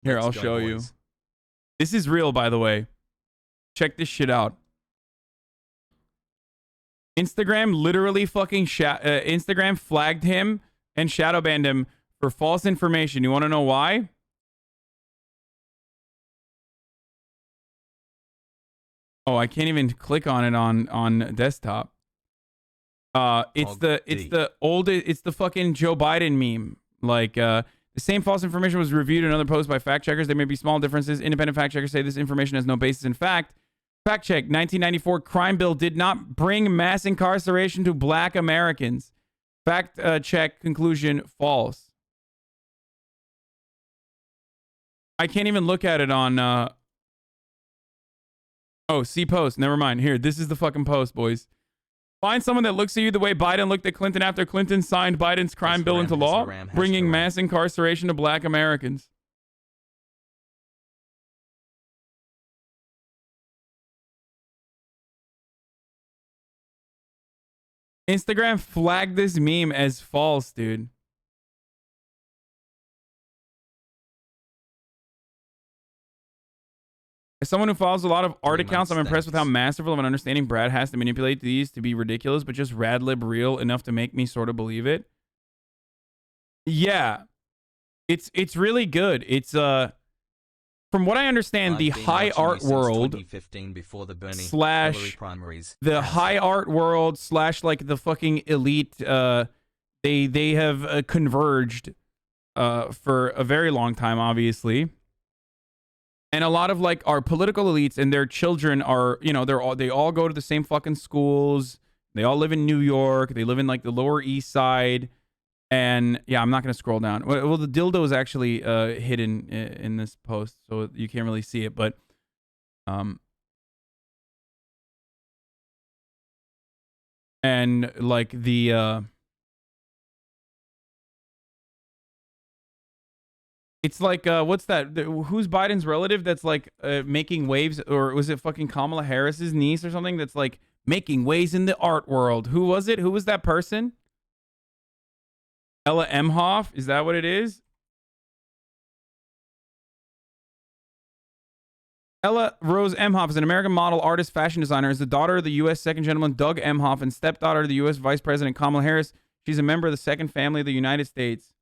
Speaker 1: Here, I'll show you. This is real, by the way. Check this shit out. Instagram literally fucking Instagram flagged him and shadow banned him for false information. You want to know why? Oh, I can't even click on it on desktop. It's the fucking Joe Biden meme. Like, the same false information was reviewed in another post by fact checkers. There may be small differences. Independent fact checkers say this information has no basis in fact. Fact check: 1994 crime bill did not bring mass incarceration to black Americans. Fact check conclusion false. I can't even look at it on. Oh, see post. Never mind. Here, this is the fucking post, boys. Find someone that looks at you the way Biden looked at Clinton after Clinton signed Biden's crime bill into law, bringing mass incarceration to black Americans. Instagram flagged this meme as false, dude. As someone who follows a lot of art accounts, I'm impressed with how masterful of an understanding Brad has to manipulate these to be ridiculous, but just rad lib real enough to make me sort of believe it. Yeah. It's really good. It's from what I understand, the high art world slash the high art world slash like the fucking elite, they have converged for a very long time, obviously. And a lot of like our political elites and their children are, you know, they all go to the same fucking schools. They all live in New York. They live in like the Lower East Side. And yeah, I'm not going to scroll down. Well, the dildo is actually hidden in this post, so you can't really see it. But and like the it's like what's that? Who's Biden's relative that's like making waves, or was it fucking Kamala Harris's niece or something that's like making waves in the art world? Who was it? Who was that person? Ella Emhoff? Is that what it is? Ella Rose Emhoff is an American model, artist, fashion designer. Is the daughter of the U.S. Second Gentleman Doug Emhoff and stepdaughter of the U.S. Vice President Kamala Harris. She's a member of the Second Family of the United States.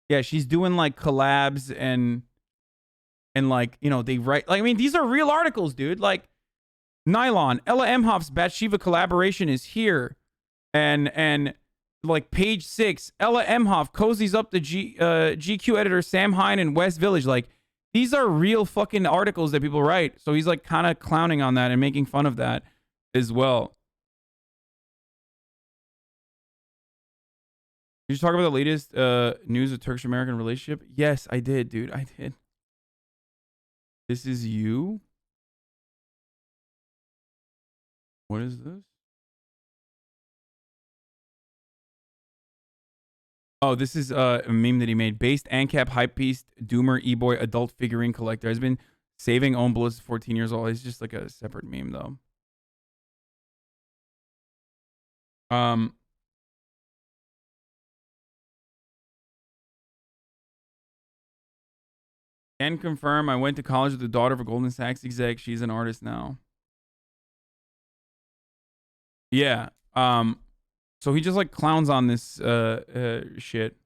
Speaker 1: Yeah, she's doing like collabs and like, you know, they write. Like, I mean, these are real articles, dude. Like, Nylon. Ella Emhoff's Bathsheba collaboration is here. And like page 6, Ella Emhoff cozies up the GQ editor Sam Hine in West Village. Like, these are real fucking articles that people write. So he's like kind of clowning on that and making fun of that as well. Did you talk about the latest news of Turkish-American relationship? Yes, I did, dude. I did. This is you? What is this? Oh, this is a meme that he made. Based ANCAP hype piece, Doomer E-Boy adult figurine collector. Has been saving own bullets 14 years old. It's just like a separate meme, though. Can confirm I went to college with the daughter of a Goldman Sachs exec. She's an artist now. Yeah. So he just like clowns on this shit.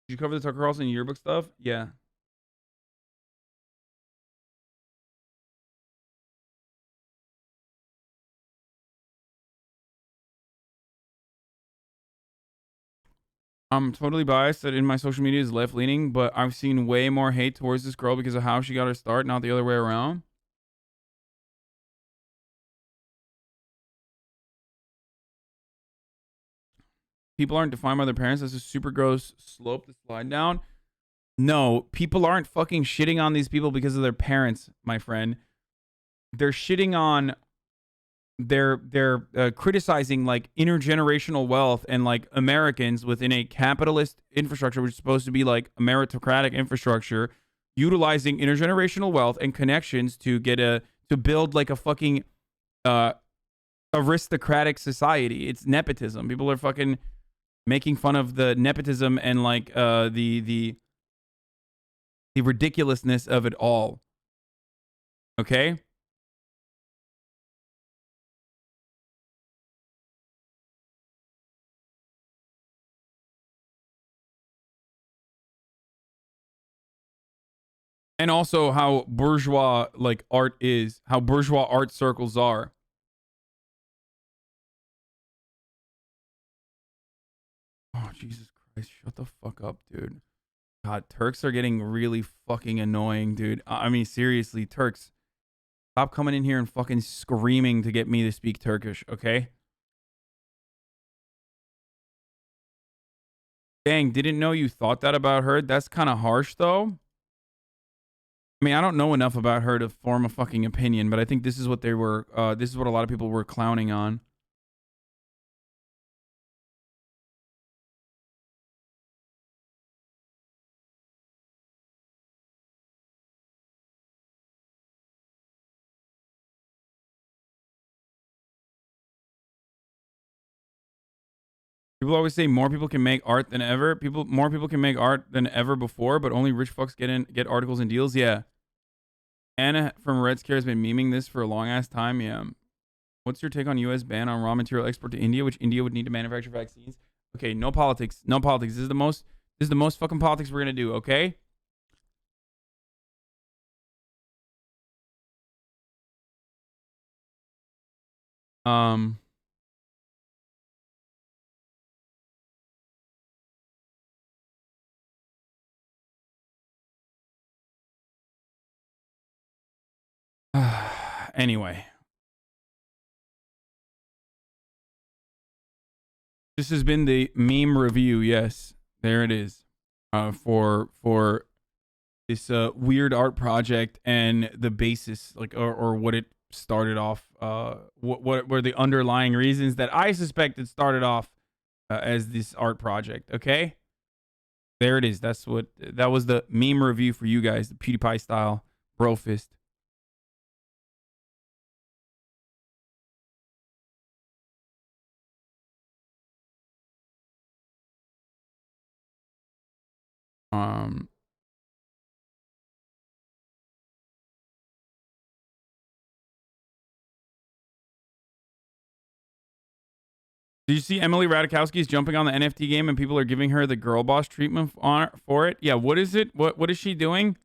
Speaker 1: Did you cover the Tucker Carlson yearbook stuff? Yeah. I'm totally biased that in my social media is left leaning, but I've seen way more hate towards this girl because of how she got her start, not the other way around. People aren't defined by their parents. That's a super gross slope to slide down. No, people aren't fucking shitting on these people because of their parents, my friend. They're shitting on they're criticizing like intergenerational wealth and like Americans within a capitalist infrastructure, which is supposed to be like a meritocratic infrastructure, utilizing intergenerational wealth and connections to build like a fucking aristocratic society. It's nepotism. People are fucking making fun of the nepotism and like the ridiculousness of it all. Okay? And also how bourgeois like art is, how bourgeois art circles are. Oh, Jesus Christ. Shut the fuck up, dude. God, Turks are getting really fucking annoying, dude. I mean, seriously, Turks. Stop coming in here and fucking screaming to get me to speak Turkish, okay? Dang, didn't know you thought that about her. That's kind of harsh, though. I mean, I don't know enough about her to form a fucking opinion, but I think this is what they were, this is what a lot of people were clowning on. People always say more people can make art than ever. More people can make art than ever before, but only rich fucks get articles and deals. Yeah. Anna from Red Scare has been memeing this for a long ass time. Yeah. What's your take on U.S. ban on raw material export to India, which India would need to manufacture vaccines? Okay, no politics. No politics. This is the most fucking politics we're gonna do, okay? Um anyway. This has been the meme review. Yes, there it is. For this weird art project and the basis, like or what it started off. What were the underlying reasons that I suspect it started off as this art project? Okay, there it is. That was the meme review for you guys, the PewDiePie style bro fist. Did you see Emily Ratajkowski is jumping on the NFT game and people are giving her the girl boss treatment for it? Yeah, what is it? What is she doing?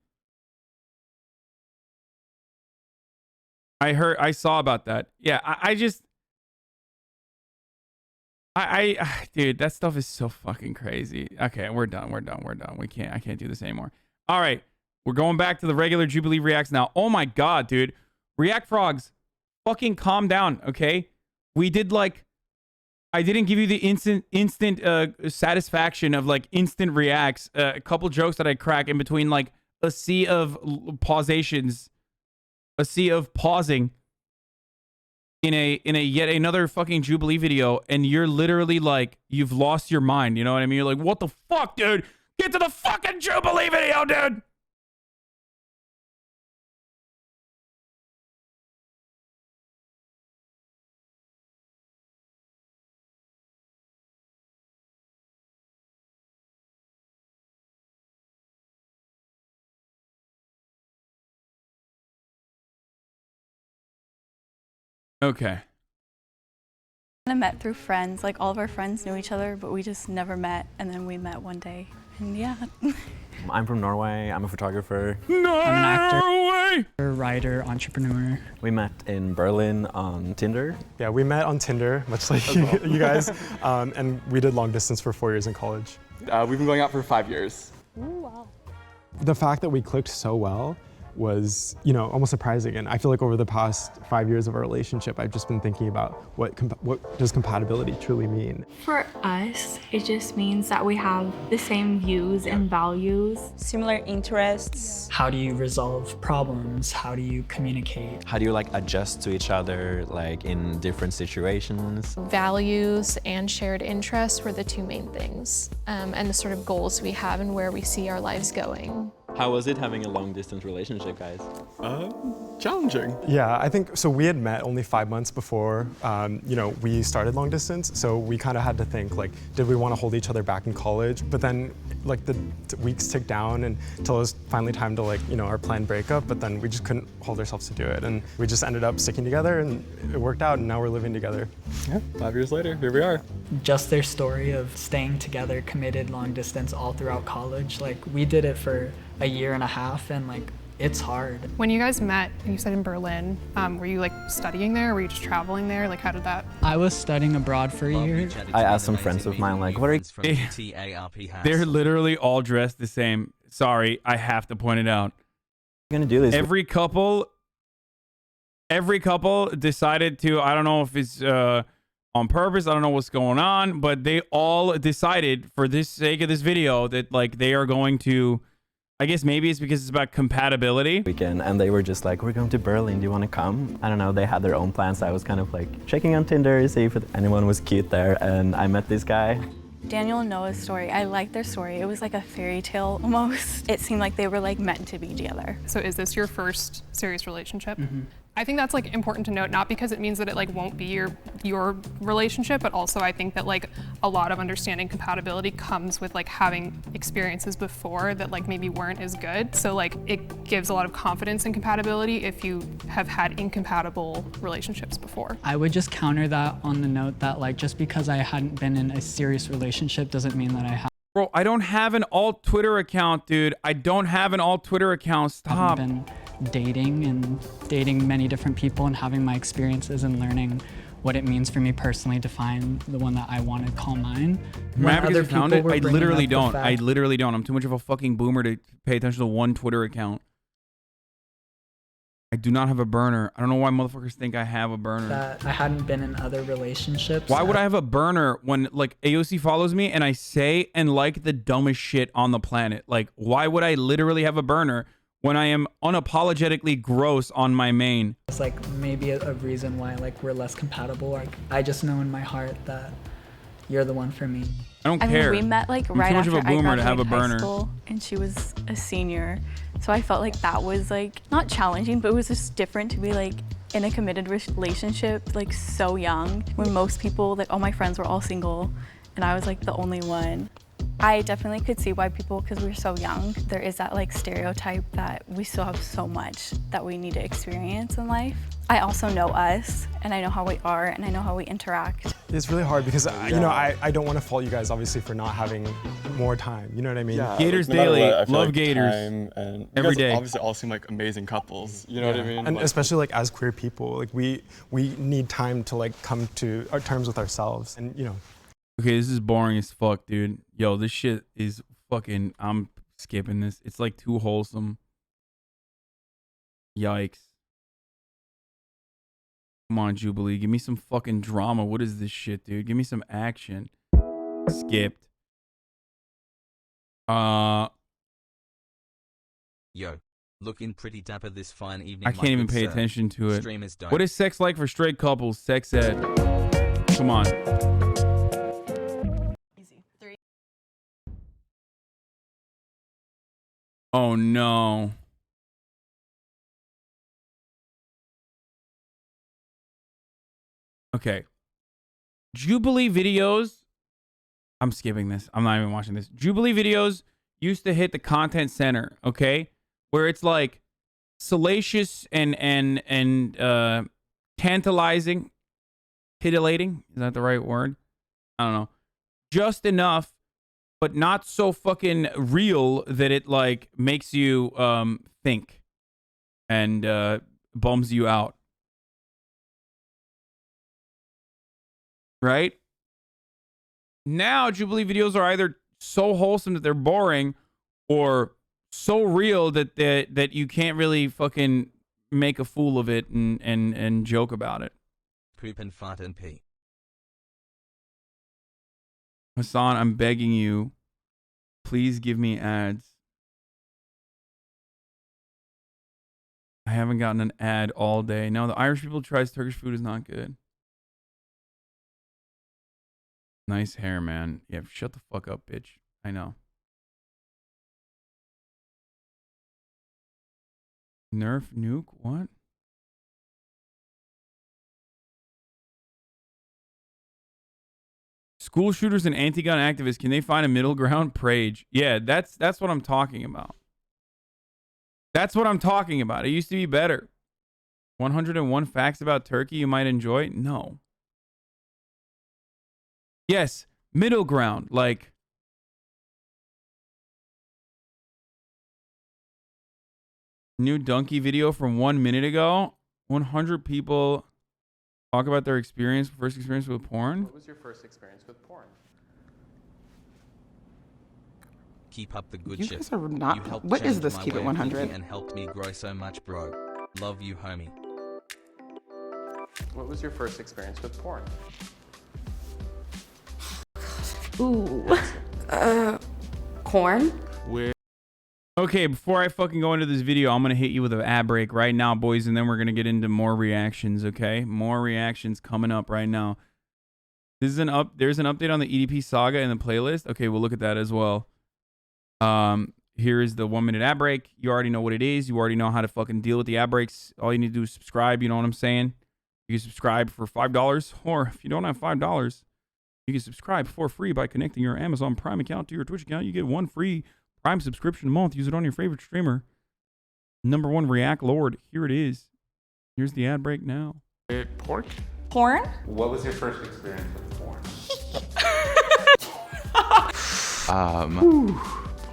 Speaker 1: I saw about that. Yeah, dude, that stuff is so fucking crazy. Okay, we're done. I can't do this anymore. All right, we're going back to the regular Jubilee reacts now. Oh my god, dude. React Frogs, fucking calm down, okay? We did like, I didn't give you the instant satisfaction of like instant reacts. A couple jokes that I crack in between like a sea of pausations, a sea of pausing in a yet another fucking Jubilee video, and you're literally like, you've lost your mind. You know what I mean? You're like, what the fuck, dude? Get to the fucking Jubilee video, dude! Okay.
Speaker 7: I met through friends. Like all of our friends knew each other, but we just never met. And then we met one day. And yeah.
Speaker 11: I'm from Norway. I'm a photographer.
Speaker 1: No.
Speaker 12: I'm an actor, writer, entrepreneur.
Speaker 11: We met in Berlin on Tinder.
Speaker 13: Yeah, we met on Tinder, much like you guys, and we did long distance for 4 years in college.
Speaker 14: We've been going out for 5 years.
Speaker 7: Ooh, wow.
Speaker 13: The fact that we clicked so well was, you know, almost surprising. And I feel like over the past 5 years of our relationship, I've just been thinking about what does compatibility truly mean?
Speaker 15: For us, it just means that we have the same views and values.
Speaker 4: Similar interests.
Speaker 12: How do you resolve problems? How do you communicate?
Speaker 11: How do you like adjust to each other like in different situations?
Speaker 6: Values and shared interests were the two main things, and the sort of goals we have and where we see our lives going.
Speaker 11: How was it having a long distance relationship, guys?
Speaker 14: Challenging.
Speaker 13: Yeah, I think, so we had met only 5 months before, you know, we started long distance. So we kind of had to think like, did we want to hold each other back in college? But then like the weeks ticked down until it was finally time to like, you know, our planned breakup, but then we just couldn't hold ourselves to do it. And we just ended up sticking together and it worked out and now we're living together.
Speaker 14: Yeah, 5 years later, here we are.
Speaker 12: Just their story of staying together, committed long distance all throughout college. Like we did it for a year and a half and like it's hard.
Speaker 5: When you guys met, and you said in Berlin, were you like studying there? Were you just traveling there? Like how did that?
Speaker 12: I was studying abroad for a year.
Speaker 11: I asked some friends of mine like, what are you...
Speaker 1: They're literally all dressed the same. Sorry, I have to point it out.
Speaker 11: gonna do this?
Speaker 1: Every couple decided to, I don't know if it's on purpose, I don't know what's going on, but they all decided for this sake of this video that like they are going to, I guess maybe it's because it's about compatibility.
Speaker 11: Weekend, and they were just like, we're going to Berlin, do you want to come? I don't know, they had their own plans. I was kind of like checking on Tinder to see if anyone was cute there, and I met this guy.
Speaker 7: Daniel and Noah's story, I liked their story. It was like a fairy tale almost. It seemed like they were like meant to be together.
Speaker 5: So is this your first serious relationship?
Speaker 12: Mm-hmm.
Speaker 5: I think that's like important to note, not because it means that it like won't be your relationship, but also I think that like a lot of understanding compatibility comes with like having experiences before that like maybe weren't as good. So like it gives a lot of confidence in compatibility if you have had incompatible relationships before.
Speaker 12: I would just counter that on the note that like just because I hadn't been in a serious relationship doesn't mean that I have.
Speaker 1: Bro, I don't have an alt Twitter account, dude. I don't have an alt Twitter account. Stop.
Speaker 12: Been dating many different people and having my experiences and learning what it means for me personally to find the one that I want to call mine.
Speaker 1: Mad because I found it? I literally don't. I literally don't. I'm too much of a fucking boomer to pay attention to one Twitter account. I do not have a burner. I don't know why motherfuckers think I have a burner.
Speaker 12: That I hadn't been in other relationships.
Speaker 1: Why would I have a burner when like AOC follows me and I say and like the dumbest shit on the planet? Like, why would I literally have a burner when I am unapologetically gross on my main?
Speaker 12: It's like maybe a reason why like we're less compatible. Like I just know in my heart that you're the one for me.
Speaker 1: I don't care.
Speaker 7: Mean, we met like
Speaker 1: I'm
Speaker 7: right
Speaker 1: too much
Speaker 7: after
Speaker 1: of a boomer to have a burner.
Speaker 7: high school, and she was a senior. So I felt like that was like not challenging, but it was just different to be like in a committed relationship like so young when most people, like all my friends were all single and I was like the only one. I definitely could see why people, because we're so young, there is that like stereotype that we still have so much that we need to experience in life. I also know us, and I know how we are, and I know how we interact.
Speaker 13: It's really hard because, you know, I don't want to fault you guys, obviously, for not having more time. You know what I mean?
Speaker 14: Yeah,
Speaker 1: Gators
Speaker 14: like, no
Speaker 1: daily.
Speaker 14: what, I feel
Speaker 1: Love
Speaker 14: like
Speaker 1: Gators.
Speaker 14: time and
Speaker 1: Every day.
Speaker 14: Obviously, all seem like amazing couples. You know what I mean?
Speaker 13: And
Speaker 14: like,
Speaker 13: especially like as queer people, like we need time to like come to our terms with ourselves, and you know.
Speaker 1: Okay, this is boring as fuck, dude. Yo, this shit is fucking, I'm skipping this. It's like too wholesome. Yikes. Come on, Jubilee. Give me some fucking drama. What is this shit, dude? Give me some action. Skipped.
Speaker 2: Yo, looking pretty dapper this fine evening.
Speaker 1: I can't even pay attention to it. What is sex like for straight couples? Sex ed. Come on. Oh no. Okay. Jubilee videos. I'm skipping this. I'm not even watching this. Jubilee videos used to hit the content center, okay? Where it's like salacious and tantalizing, titillating. Is that the right word? I don't know. Just enough, but not so fucking real that it like makes you think and bums you out. Right? Now, Jubilee videos are either so wholesome that they're boring, or so real that that you can't really fucking make a fool of it and joke about it.
Speaker 2: Poop and fart and pee.
Speaker 1: Hassan, I'm begging you, please give me ads. I haven't gotten an ad all day. No, the Irish people tries Turkish food is not good. Nice hair, man. Yeah, shut the fuck up, bitch. I know. Nerf nuke? What? School shooters and anti-gun activists, can they find a middle ground? Prage. Yeah, that's what I'm talking about. That's what I'm talking about. It used to be better. 101 facts about Turkey you might enjoy? No. Yes, middle ground. Like, new donkey video from 1 minute ago. 100 people talk about their first experience with porn.
Speaker 16: What was your first experience with porn?
Speaker 2: Keep up the good
Speaker 16: You
Speaker 2: shit.
Speaker 16: guys are not-
Speaker 2: You helped
Speaker 16: what is
Speaker 2: change
Speaker 16: this
Speaker 2: my
Speaker 16: Keep It
Speaker 2: way of
Speaker 16: 100?
Speaker 2: thinking and helped me grow so much, bro. Love you, homie.
Speaker 16: What was your first experience with porn?
Speaker 17: Ooh. Corn?
Speaker 1: Okay, before I fucking go into this video, I'm going to hit you with an ad break right now, boys, and then we're going to get into more reactions, okay? More reactions coming up right now. There's an update on the EDP saga in the playlist. Okay, we'll look at that as well. Here is the 1 minute ad break. You already know what it is. You already know how to fucking deal with the ad breaks. All you need to do is subscribe, you know what I'm saying? You can subscribe for $5, or if you don't have $5, you can subscribe for free by connecting your Amazon Prime account to your Twitch account. You get one free Prime subscription a month. Use it on your favorite streamer. #1 React Lord. Here it is. Here's the ad break now.
Speaker 16: Pork?
Speaker 17: Porn?
Speaker 16: What was your first experience with porn?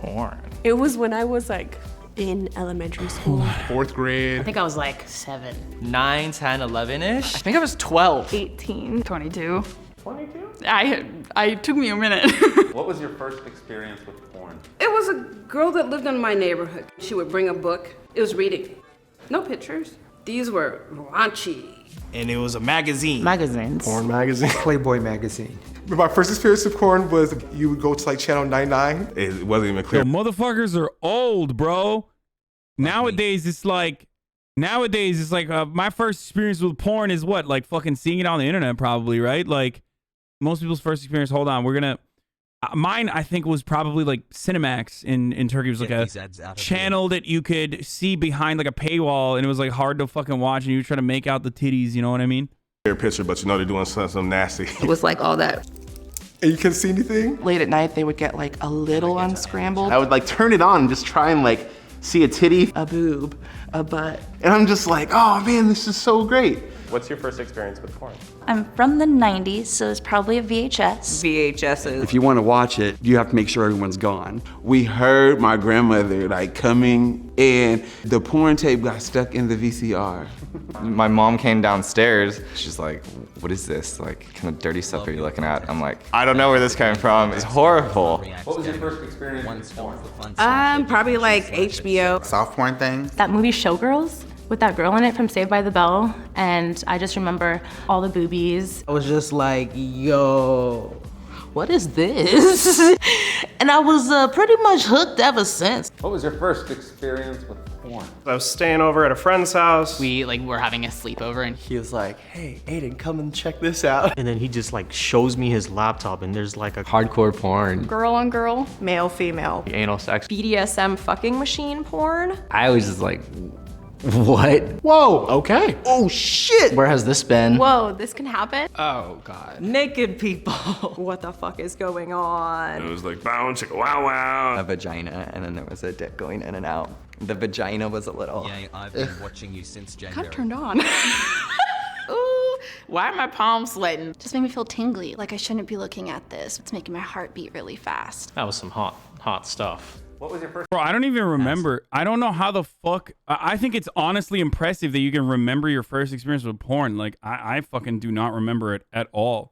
Speaker 18: Porn.
Speaker 19: It was when I was like in elementary school.
Speaker 18: 4th grade.
Speaker 19: I think I was like 7.
Speaker 18: 9, 10, 11-ish. I think I was 12.
Speaker 19: 18.
Speaker 20: 22.
Speaker 16: 22?
Speaker 20: I took me a minute.
Speaker 16: What was your first experience with porn?
Speaker 19: It was a girl that lived in my neighborhood. She would bring a book. It was reading. No pictures. These were raunchy.
Speaker 18: And it was a magazine.
Speaker 19: Magazines.
Speaker 21: Porn magazine. Playboy magazine. My first experience with porn was you would go to like channel 99. It wasn't even clear.
Speaker 1: Yo, motherfuckers are old, bro. Nowadays, it's like my first experience with porn is what? Like fucking seeing it on the internet, probably, right? Like most people's first experience. Hold on, we're gonna. Mine, I think, was probably like Cinemax in Turkey. It was like a channel that you could see behind like a paywall, and it was like hard to fucking watch, and you were trying to make out the titties. You know what I mean?
Speaker 21: Picture, but you know they're doing something nasty.
Speaker 17: It was like all that.
Speaker 21: And you couldn't see anything?
Speaker 22: Late at night, they would get like a little unscrambled.
Speaker 23: I would like turn it on and just try and like see a titty,
Speaker 22: a boob, a butt.
Speaker 23: and I'm just like, oh man, this is so great.
Speaker 16: What's your first experience with porn?
Speaker 24: I'm from the 90s, so it's probably a VHS.
Speaker 25: VHSs.
Speaker 26: If you want to watch it, you have to make sure everyone's gone.
Speaker 23: We heard my grandmother like coming and the porn tape got stuck in the VCR.
Speaker 27: My mom came downstairs. She's like, what is this? Like, kind of dirty stuff are you looking at? I'm like, I don't know where this came from. It's horrible.
Speaker 16: What was your first experience with porn?
Speaker 22: Probably like HBO.
Speaker 23: Soft porn things.
Speaker 28: That movie Showgirls with that girl in it from Saved by the Bell, and I just remember all the boobies.
Speaker 22: I was just like, yo, what is this? And I was pretty much hooked ever since.
Speaker 16: What was your first experience with porn?
Speaker 29: I was staying over at a friend's house.
Speaker 12: We were having a sleepover, and
Speaker 30: he was like, hey, Aiden, come and check this out. And then he just like shows me his laptop and there's like a hardcore porn.
Speaker 31: Girl on girl.
Speaker 22: Male, female.
Speaker 30: Anal sex.
Speaker 31: BDSM fucking machine porn.
Speaker 30: I was just like, what? Whoa, okay.
Speaker 22: Oh shit!
Speaker 30: Where has this been?
Speaker 31: Whoa, this can happen?
Speaker 30: Oh God.
Speaker 22: Naked people.
Speaker 31: What the fuck is going on?
Speaker 21: It was like bow, chicka, wow, wow.
Speaker 27: A vagina, and then there was a dick going in and out. The vagina was a little.
Speaker 2: Yeah, I've been watching you since January.
Speaker 31: Kind of turned on. Ooh.
Speaker 3: Why are my palms sweating?
Speaker 4: Just made me feel tingly, like I shouldn't be looking at this. It's making my heart beat really fast.
Speaker 30: That was some hot stuff.
Speaker 16: What was your first?
Speaker 1: Bro, I don't even remember. I don't know how the fuck. I think it's honestly impressive that you can remember your first experience with porn. Like, I fucking do not remember it at all.